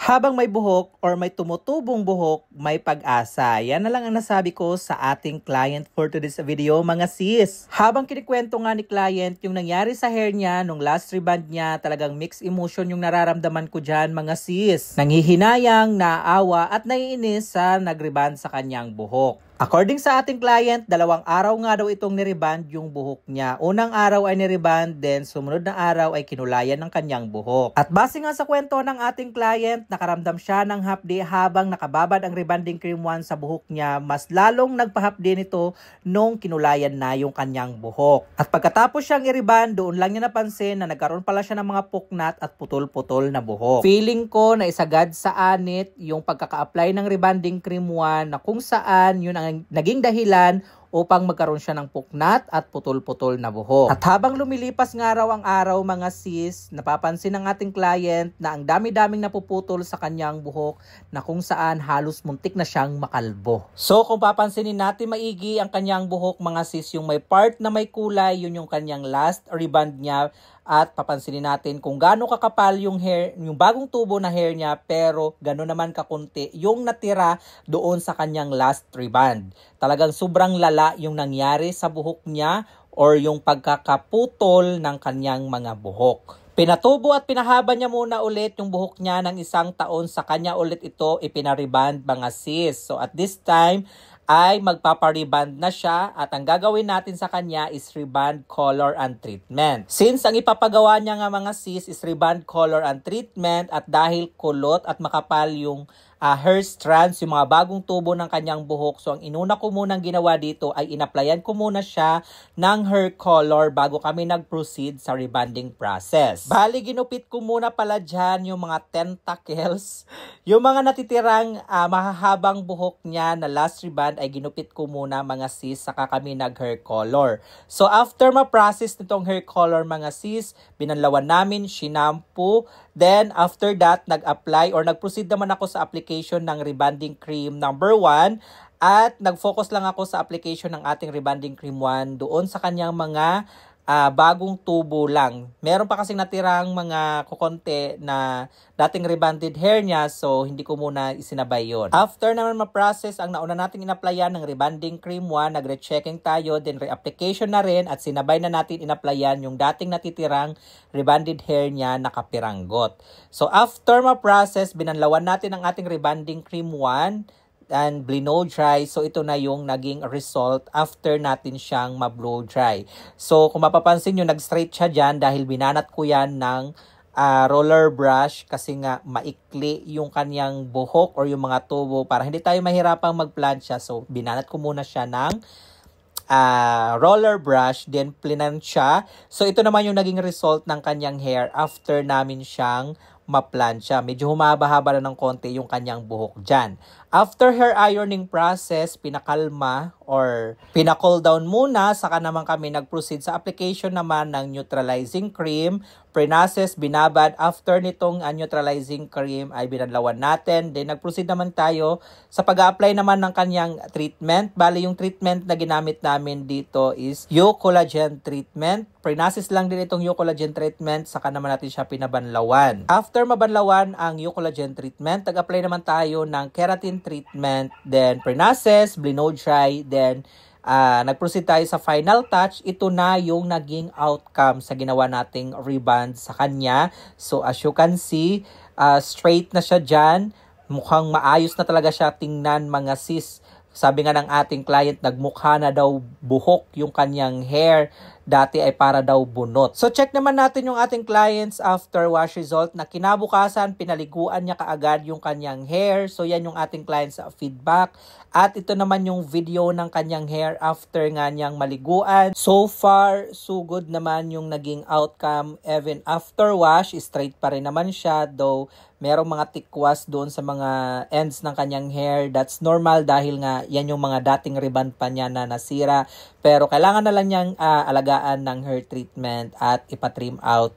Habang may buhok or may tumutubong buhok, may pag-asa. Yan na lang ang nasabi ko sa ating client for today's video, mga sis. Habang kinikwento nga ni client yung nangyari sa hair niya nung last reband niya, talagang mixed emotion yung nararamdaman ko dyan, mga sis. Nanghihinayang, naawa at naiinis sa nagreband sa kanyang buhok. According sa ating client, 2 araw nga daw itong nireband yung buhok niya. Unang araw ay nireband, then sumunod na araw ay kinulayan ng kanyang buhok. At base nga sa kwento ng ating client, nakaramdam siya ng hapdi habang nakababad ang rebanding cream 1 sa buhok niya. Mas lalong nagpahapdi nito nung kinulayan na yung kanyang buhok. At pagkatapos siyang i-reband, doon lang niya napansin na nagkaroon pala siya ng mga puknat at putol-putol na buhok. Feeling ko na isagad sa anit yung pagkaka-apply ng rebanding cream 1 na kung saan yun ang naging dahilan upang magkaroon siya ng puknat at putol-putol na buhok. At habang lumilipas nga raw ang araw, mga sis, napapansin ng ating client na ang dami-daming napuputol sa kanyang buhok na kung saan halos muntik na siyang makalbo. So kung papansinin natin maigi ang kanyang buhok, mga sis, yung may part na may kulay, yun yung kanyang last reband niya. At papansinin natin kung gaano kakapal yung hair, yung bagong tubo na hair niya, pero gano'n naman kakunti yung natira doon sa kanyang last reband. Talagang sobrang lala yung nangyari sa buhok niya or yung pagkakaputol ng kanyang mga buhok. Pinatubo at pinahaba niya muna ulit yung buhok niya ng 1 taon, sa kanya ulit ito ipinareband, mga sis. So at this time ay magpapariband na siya at ang gagawin natin sa kanya is reband, color, and treatment. Since ang ipapagawa niya nga, mga sis, is reband, color, and treatment, at dahil kulot at makapal yung hair strands, yung mga bagong tubo ng kanyang buhok, so ang inuna ko munang ginawa dito ay inaplayan ko muna siya ng hair color bago kami nag-proceed sa rebanding process. Bali, ginupit ko muna pala dyan yung mga tentacles, yung mga natitirang mahahabang buhok niya na last reband ay ginupit ko muna, mga sis, saka kami nag-hair color. So after ma-process nitong hair color, mga sis, binanlawan namin, shinampo, then after that, nag-apply or nag-proceed naman ako sa application ng rebanding cream number 1 at nag-focus lang ako sa application ng ating rebanding cream 1 doon sa kanyang mga bagong tubo lang. Meron pa kasing natirang mga kukonte na dating rebanded hair niya, so hindi ko muna isinabay yon. After naman ma-process ang nauna nating inaplayan ng rebanding cream 1, nagre-checking tayo, then re-application na rin at sinabay na natin inaplayan yung dating natitirang rebanded hair niya na kapiranggot. So after ma-process, binanlawan natin ang ating rebanding cream 1 and blow dry. So ito na yung naging result after natin siyang ma-blow dry. So kung mapapansin nyo, nag-straight siya dyan dahil binanat ko yan ng roller brush kasi nga maikli yung kanyang buhok or yung mga tubo para hindi tayo mahirapang mag-plancha. So binanat ko muna siya ng roller brush, then plinan siya. So ito naman yung naging result ng kanyang hair after namin siyang ma-plancha. Medyo humaba-haba na ng konti yung kanyang buhok dyan. After hair ironing process, pinakalma or pina-cool down muna, saka naman kami nag-proceed sa application naman ng neutralizing cream. Pre-process, binabad. After nitong neutralizing cream ay binadlawan natin. Then nag-proceed naman tayo sa pag-apply naman ng kanyang treatment. Bali, yung treatment na ginamit namin dito is Eucollagen treatment. Pre-process lang din itong Eucollagen treatment, saka naman natin siya pinabanlawan. After mabanlawan ang Eucollagen treatment, nag-apply naman tayo ng keratin treatment, then pre-process, blow dry, then nag-proceed tayo sa final touch. Ito na yung naging outcome sa ginawa nating reband sa kanya. So as you can see, straight na siya dyan. Mukhang maayos na talaga siya tingnan, mga sis. Sabi nga ng ating client, nagmukha na daw buhok yung kanyang hair. Dati ay para daw bunot. So check naman natin yung ating clients after wash result na kinabukasan, pinaliguan niya kaagad yung kanyang hair. So yan yung ating clients feedback. At ito naman yung video ng kanyang hair after nga niyang maliguan. So far, so good naman yung naging outcome. Even after wash, straight pa rin naman siya. Though merong mga tikwas doon sa mga ends ng kanyang hair. That's normal dahil nga yan yung mga dating reband pa niya na nasira. Pero kailangan na lang niyang alagaan ng hair treatment at ipa-trim out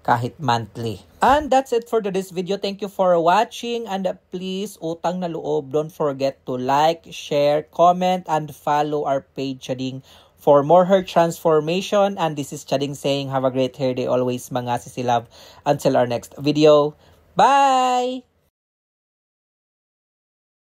kahit monthly. And that's it for today's video. Thank you for watching, and please, utang na loob, don't forget to like, share, comment, and follow our page Chading for more hair transformation. And this is Chading saying have a great hair day always, mga sisi love. Until our next video. Bye!